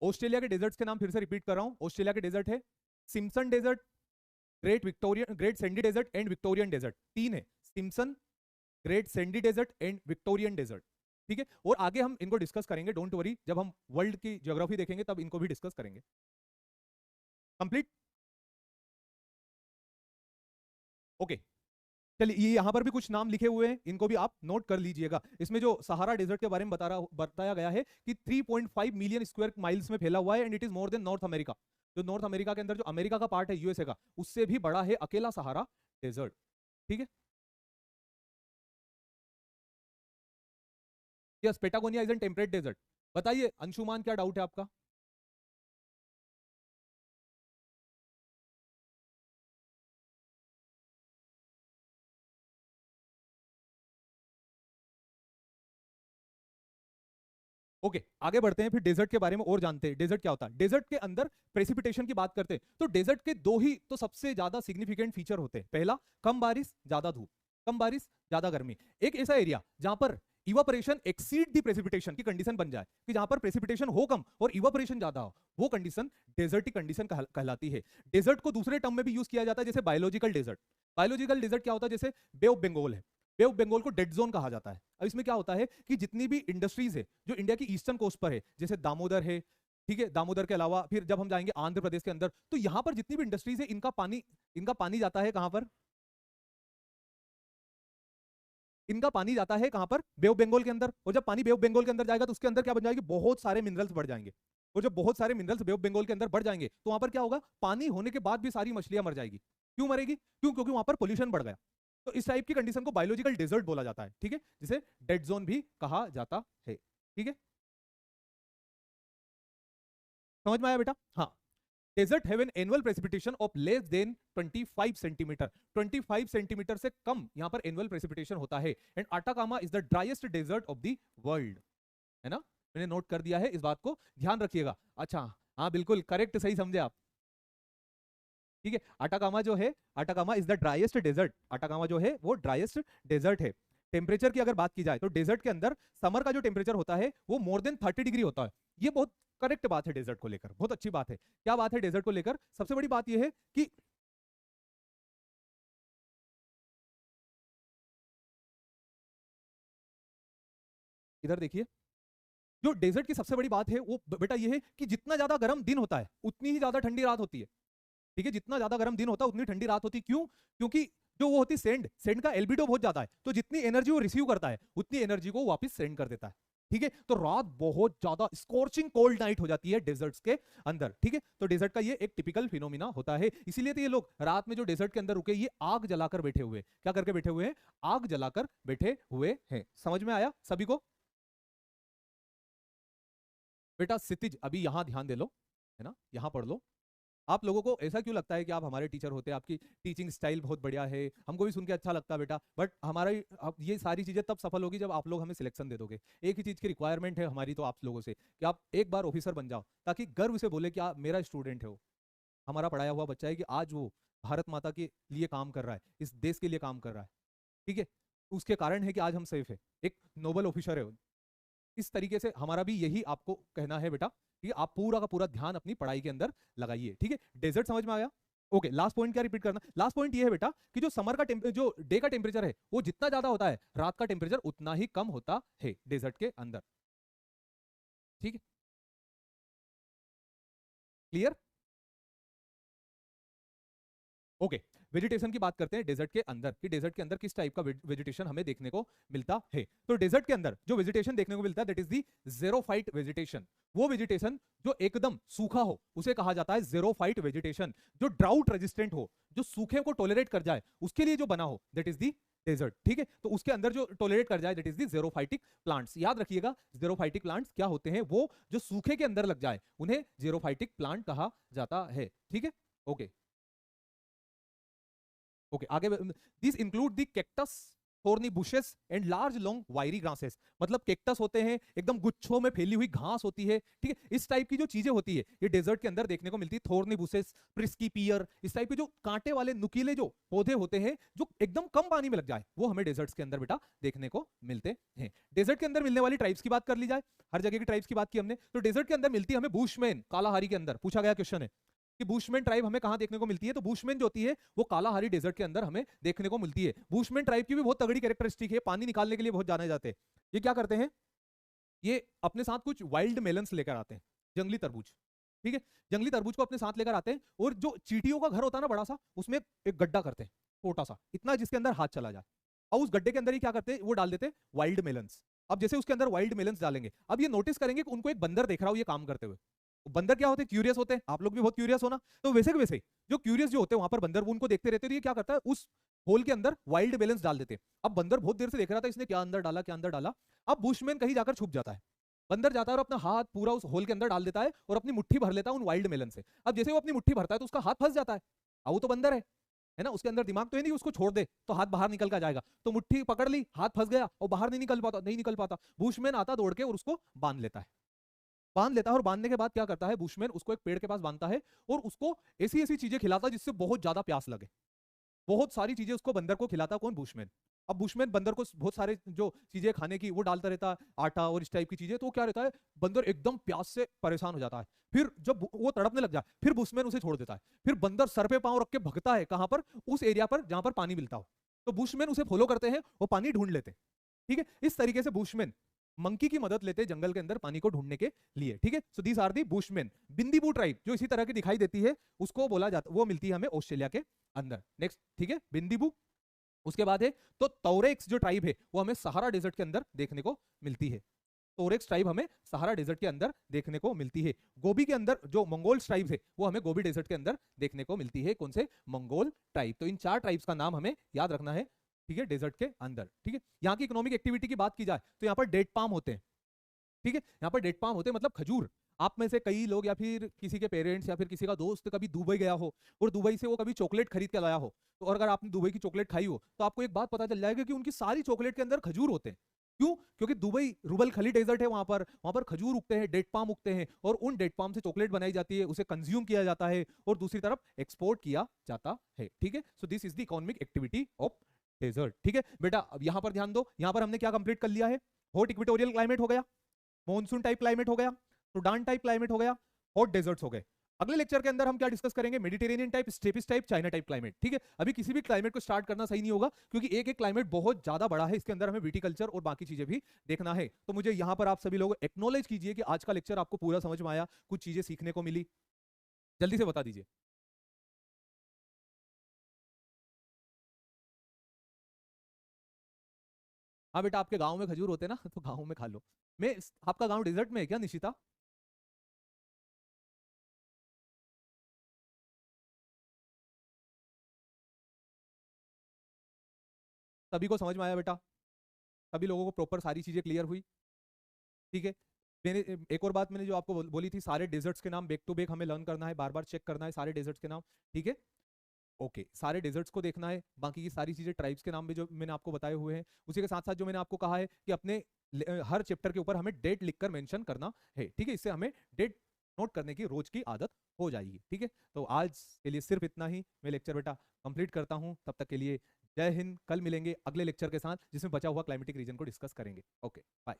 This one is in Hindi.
ऑस्ट्रेलिया के डेजर्ट्स के नाम फिर से रिपीट कर रहा हूं। ऑस्ट्रेलिया के डेजर्ट है Simpson desert, great sandy desert and Victorian desert. तीन है, Simpson, great sandy desert and Victorian desert. ठीक है, और आगे हम इनको डिस्कस करेंगे, डोंट वरी, जब हम वर्ल्ड की ज्योग्राफी देखेंगे तब इनको भी डिस्कस करेंगे। कंप्लीट? ओके, चलिए ये यहां पर भी कुछ नाम लिखे हुए हैं, इनको भी आप नोट कर लीजिएगा। इसमें जो सहारा डेजर्ट के बारे में बताया गया है कि 3.5 मिलियन स्क्वायर माइल्स में फैला हुआ है and it is more than north America. जो नॉर्थ अमेरिका के अंदर जो अमेरिका का पार्ट है यूएसए का, उससे भी बड़ा है अकेला सहारा डेजर्ट। ठीक है, yes, Patagonia is an temperate desert. बताइए अंशुमान, क्या डाउट है आपका? ओके, आगे बढ़ते हैं, फिर डेजर्ट के बारे में और जानते हैं। डेजर्ट क्या होता है? डेजर्ट के अंदर प्रेसिपिटेशन की बात करते हैं तो डेजर्ट के दो ही तो सबसे ज्यादा सिग्निफिकेंट फीचर होते हैं। पहला, कम बारिश ज्यादा धूप, कम बारिश ज्यादा गर्मी। एक ऐसा एरिया जहां पर इवापोरेशन एक्सीड दी प्रेसिपिटेशन की कंडीशन बन जाए, कि जहां पर प्रेसिपिटेशन हो कम और इवापोरेशन ज्यादा हो, वो कंडीशन डेजर्टिक कंडीशन कहलाती है। डेजर्ट को दूसरे टर्म में भी यूज किया जाता है, जैसे बायोलॉजिकल डेजर्ट। बायोलॉजिकल डेजर्ट क्या होता है? जैसे बे ऑफ बंगाल है, बे ऑफ बंगाल को डेड जोन कहा जाता है। अब इसमें क्या होता है कि जितनी भी इंडस्ट्रीज है जो इंडिया की ईस्टर्न कोस्ट पर है, जैसे दामोदर है, ठीक है, दामोदर के अलावा फिर जब हम जाएंगे आंध्र प्रदेश के अंदर, तो यहां पर जितनी भी इंडस्ट्रीज है इनका पानी जाता है कहां पर? इनका पानी जाता है कहां पर? बे ऑफ बंगाल के अंदर। और जब पानी बे ऑफ बंगाल के अंदर जाएगा तो उसके अंदर क्या बन जाएगी? बहुत सारे मिनरल्स बढ़ जाएंगे। और जब बहुत सारे मिनरल्स बे ऑफ बंगाल के अंदर बढ़ जाएंगे तो वहां पर क्या होगा? पानी होने के बाद भी सारी मछलियां मर जाएगी। क्यों मरेगी? क्योंकि वहां पर पोल्यूशन बढ़ गया। तो इस टाइप की कंडीशन को बायोलॉजिकल डेजर्ट बोला जाता है। ठीक है, जिसे डेड जोन भी कहा जाता है। ठीक है, समझ में आया बेटा? हाँ, desert have an annual precipitation of less than 25 centimetre. 25 centimetre से कम यहां पर एनुअल प्रेसिपिटेशन होता है। And Atacama is the driest desert of the world, है ना? मैंने नोट कर दिया है, इस बात को ध्यान रखिएगा। अच्छा, हाँ बिल्कुल करेक्ट, सही समझे आप। ठीक है, अटाकामा जो है, Atacama is the driest desert. Atacama जो है वो ड्राइएस्ट डेजर्ट है। टेम्परेचर की अगर बात की जाए तो डेजर्ट के अंदर समर का जो टेम्परेचर होता है वो मोर देन 30 डिग्री होता है। ये बहुत करेक्ट बात है डेजर्ट को लेकर, बहुत अच्छी बात है। क्या बात है डेजर्ट को लेकर? सबसे बड़ी बात यह है कि इधर देखिए, जो डेजर्ट की सबसे बड़ी बात है वो बेटा ये है कि जितना ज्यादा गर्म दिन होता है उतनी ही ज्यादा ठंडी रात होती है। ठीक है, जितना ज्यादा गर्म दिन होता है उतनी ठंडी रात होती है। क्यों? क्योंकि जो वो होती है सेंड का एल्बिडो बहुत ज्यादा है, तो जितनी एनर्जी वो रिसीव करता है उतनी एनर्जी को वापस सेंड कर देता है। ठीक है, तो रात बहुत ज्यादा स्कॉर्चिंग कोल्ड नाइट हो जाती है डेजर्ट्स के अंदर। ठीक है, तो डेजर्ट का ये एक टिपिकल फिनोमिना होता है। इसीलिए तो ये लोग रात में जो डेजर्ट के अंदर रुके, ये आग जलाकर बैठे हुए, क्या करके बैठे हुए हैं? आग जलाकर बैठे हुए हैं। समझ में आया सभी को? बेटा सितिज अभी यहां ध्यान दे लो, है ना, यहां पढ़ लो। आप लोगों को ऐसा क्यों लगता है कि आप हमारे टीचर होते हैं? आपकी टीचिंग स्टाइल बहुत बढ़िया है, हमको भी सुन के अच्छा लगता है बेटा, बट हमारा अब ये सारी चीजें तब सफल होगी जब आप लोग हमें सिलेक्शन दे दोगे। एक ही चीज की रिक्वायरमेंट है हमारी तो आप लोगों से, कि आप एक बार ऑफिसर बन जाओ, ताकि गर्व से बोले कि आप मेरा स्टूडेंट है, वो हमारा पढ़ाया हुआ बच्चा है, कि आज वो भारत माता के लिए काम कर रहा है, इस देश के लिए काम कर रहा है। ठीक है, उसके कारण है कि आज हम सेफ है, एक नोबल ऑफिसर है। इस तरीके से हमारा भी यही आपको कहना है बेटा, कि आप पूरा का पूरा ध्यान अपनी पढ़ाई के अंदर लगाइए। ठीक है, डेजर्ट समझ में आ गया? ओके, लास्ट पॉइंट क्या रिपीट करना? लास्ट पॉइंट ये है बेटा कि जो समर का जो डे का टेम्परेचर है वो जितना ज्यादा होता है, रात का टेम्परेचर उतना ही कम होता है डेजर्ट के अंदर। ठीक है, क्लियर? ओके, वेजिटेशन की बात करते हैं डेजर्ट के अंदर, कि डेजर्ट के अंदर किस टाइप का वेजिटेशन हमें देखने को मिलता है। तो डेजर्ट के अंदर जो वेजिटेशन देखने को मिलता है दैट इज दी ज़ेरोफाइट वेजिटेशन। वो वेजिटेशन जो एकदम सूखा हो उसे कहा जाता है ज़ेरोफाइट वेजिटेशन। जो ड्राउट रेजिस्टेंट हो, जो सूखे को टॉलरेट कर जाए, उसके लिए जो बना हो दैट इज दी डेजर्ट। ठीक है, तो उसके अंदर जो टॉलरेट कर जाए दैट इज दी ज़ेरोफाइटिक प्लांट्स। याद रखिएगा, ज़ेरोफाइटिक प्लांट्स क्या होते हैं? वो जो सूखे के अंदर लग जाए उन्हें ज़ेरोफाइटिक प्लांट कहा जाता है। ठीक है, ओके ओके, आगे this include the cactus, thorny bushes and large long wiry grasses, मतलब केक्टस होते हैं, एकदम गुच्छों में फैली हुई घास होती है, ठीक है। इस टाइप की जो चीजें होती है ये डेजर्ट के अंदर देखने को मिलती है। थोर्नी बुशेस, प्रिस्की पियर, इस टाइप के जो कांटे वाले नुकीले जो पौधे होते हैं जो एकदम कम पानी में लग जाए, वो हमें डेजर्ट्स के अंदर बेटा देखने को मिलते हैं। डेजर्ट के अंदर मिलने वाली ट्राइब्स की बात कर ली जाए, हर जगह की ट्राइब्स की बात की हमने, तो डेजर्ट के अंदर मिलती है हमें बुशमैन, कालाहारी के अंदर पूछा गया क्वेश्चन है कि बुशमैन ट्राइब हमें कहां देखने को मिलती है, तो बुशमैन जो होती है वो कालाहारी डेजर्ट के अंदर हमें देखने को मिलती है। बुशमैन ट्राइब की भी बहुत तगड़ी कैरेक्टरिस्टिक है, पानी निकालने के लिए बहुत जाने जाते हैं। ये क्या करते हैं, ये अपने साथ कुछ वाइल्ड मेलन्स लेकर आते हैं, जंगली तरबूज, ठीक है। जंगली तरबूज को अपने साथ लेकर आते हैं, और जो चींटियों का घर होता है ना बड़ा सा, उसमें एक गड्ढा करते हैं छोटा सा, इतना जिसके अंदर हाथ चला जाए, और उस गड्ढे के अंदर ही क्या करते हैं, वो डाल देते हैं वाइल्ड मेलन्स। अब जैसे उसके अंदर वाइल्ड मेलन्स डालेंगे, अब ये नोटिस करेंगे कि उनको एक बंदर देख रहा हो ये काम करते हुए। बंदर क्या होते हैं, क्यूरियस होते हैं, आप लोग भी बहुत क्यूरियस हो ना, तो वैसे के वैसे जो क्यूरियस जो होते हैं वहां पर बंदर, वो उनको देखते रहते हैं, तो ये क्या करता है, उस होल के अंदर वाइल्ड मेलन्स डाल देते हैं। अब बंदर बहुत देर से देख रहा था इसने क्या अंदर डाला, क्या अंदर डाला। अब बुशमैन कहीं जाकर छुप जाता है, बंदर जाता है और अपना हाथ पूरा उस होल के अंदर डाल देता है और अपनी मुट्ठी भर लेता है उन वाइल्ड मेलन से। अब जैसे वो अपनी मुट्ठी भरता है तो उसका हाथ फंस जाता है, अब वो तो बंदर है ना, उसके अंदर दिमाग तो है नहीं, उसको छोड़ दे तो हाथ बाहर निकल कर जाएगा, तो मुट्ठी पकड़ ली, हाथ फंस गया और बाहर नहीं निकल पाता। बुशमैन आता दौड़ के और उसको बांध लेता है और बांधने के बाद क्या करता है, बुशमैन उसको एक पेड़ के पास बांधता है और उसको ऐसी ऐसी चीजें खिलाता है जिससे बहुत ज्यादा प्यास लगे। बहुत सारी चीजें उसको बंदर को खिलाता, कौन, बुशमैन। अब बुशमैन बंदर को बहुत सारे जो चीजें खाने की वो डालता रहता है, आटा और इस टाइप की चीजें, तो क्या रहता है, बंदर एकदम प्यास से परेशान हो जाता है। फिर जब वो तड़पने लग जाए, फिर बुशमैन उसे छोड़ देता है, फिर बंदर सर पे पांव रख के भगता है, कहां पर, उस एरिया पर जहां पर पानी मिलता हो, तो बुशमैन उसे फॉलो करते हैं, वो पानी ढूंढ लेते हैं, ठीक है। इस तरीके से बुशमैन मंकी की मदद लेते हैं जंगल के अंदर पानी को ढूंढने के लिए, ठीक है। So these are the Bushman. Bindibu tribe जो इसी तरह की दिखाई देती है, उसको बोला जाता, वो मिलती है हमें ऑस्ट्रेलिया के अंदर। नेक्स्ट, ठीक है, बिंदीबू। उसके बाद है तो तोरेक्स जो ट्राइब है वो हमें सहारा डेजर्ट के अंदर देखने को मिलती है। तोरेक्स ट्राइब हमें सहारा डेजर्ट के अंदर देखने को मिलती है। गोबी के अंदर जो मंगोल ट्राइब है वो हमें गोबी डेजर्ट के अंदर देखने को मिलती है, कौन से, मंगोल ट्राइब। तो इन 4 ट्राइब्स का नाम हमें याद रखना है, ठीक है, डेजर्ट के अंदर, ठीक है। यहाँ की इकोनॉमिक एक्टिविटी की बात की जाए तो यहाँ पर डेट पाम होते हैं, ठीक है, यहाँ पर डेट पाम होते हैं मतलब खजूर। आप में से कई लोग या फिर किसी के पेरेंट्स या फिर किसी का दोस्त कभी दुबई गया हो और दुबई से वो कभी चॉकलेट खरीद के लाया हो, तो और अगर आपने दुबई की चॉकलेट खाई हो तो आपको एक बात पता चल जाएगा कि उनकी सारी चॉकलेट के अंदर खजूर होते हैं। क्यों? क्योंकि दुबई रुबल खली डेजर्ट है, वहां पर खजूर उगते हैं, डेट पाम उगते हैं, और उन डेट पाम से चॉकलेट बनाई जाती है, उसे कंज्यूम किया जाता है और दूसरी तरफ एक्सपोर्ट किया जाता है, ठीक है। So this is the economic activity of desert, ठीक है बेटा। अब यहां पर ध्यान दो, यहां पर हमने क्या कंप्लीट कर लिया है, हॉट इक्वेटोरियल क्लाइमेट हो गया, मॉनसून टाइप क्लाइमेट हो गया, सुडान टाइप क्लाइमेट हो गया, हॉट डेजर्ट्स हो गए। अगले लेक्चर के अंदर हम क्या डिस्कस करेंगे, Mediterranean type, steppes type, China type climate, ठीक है। अभी किसी भी क्लाइमेट को स्टार्ट करना सही नहीं होगा क्योंकि एक एक क्लाइमेट बहुत ज्यादा बड़ा है, इसके अंदर हमें विटिकल्चर और बाकी चीजें भी देखना है। तो मुझे यहां पर आप सभी लोग एक्नॉलेज कीजिए कि आज का लेक्चर आपको पूरा समझ में आया, कुछ चीजें सीखने को मिली, जल्दी से बता दीजिए। हाँ बेटा, आपके गांव में खजूर होते हैं ना, तो गांव में खा लो। मैं, आपका गांव डेजर्ट में है क्या निशिता? सभी को समझ में आया बेटा? सभी लोगों को प्रॉपर सारी चीजें क्लियर हुई, ठीक है। मैंने एक और बात मैंने जो आपको बोली थी, सारे डेजर्ट्स के नाम बैक टू बैक हमें लर्न करना है, बार बार चेक करना है सारे डेजर्ट्स के नाम, ठीक है। ओके, सारे डेजर्ट्स को देखना है, बाकी की सारी चीजें ट्राइब्स के नाम भी जो मैंने आपको बताए हुए हैं, उसी के साथ साथ जो मैंने आपको कहा है कि अपने हर चैप्टर के ऊपर हमें डेट लिखकर मेंशन करना है, ठीक है। इससे हमें डेट नोट करने की रोज की आदत हो जाएगी, ठीक है। तो आज के लिए सिर्फ इतना ही, मैं लेक्चर बेटा कंप्लीट करता हूं, तब तक के लिए जय हिंद। कल मिलेंगे अगले लेक्चर के साथ जिसमें बचा हुआ क्लाइमेटिक रीजन को डिस्कस करेंगे। Okay, bye.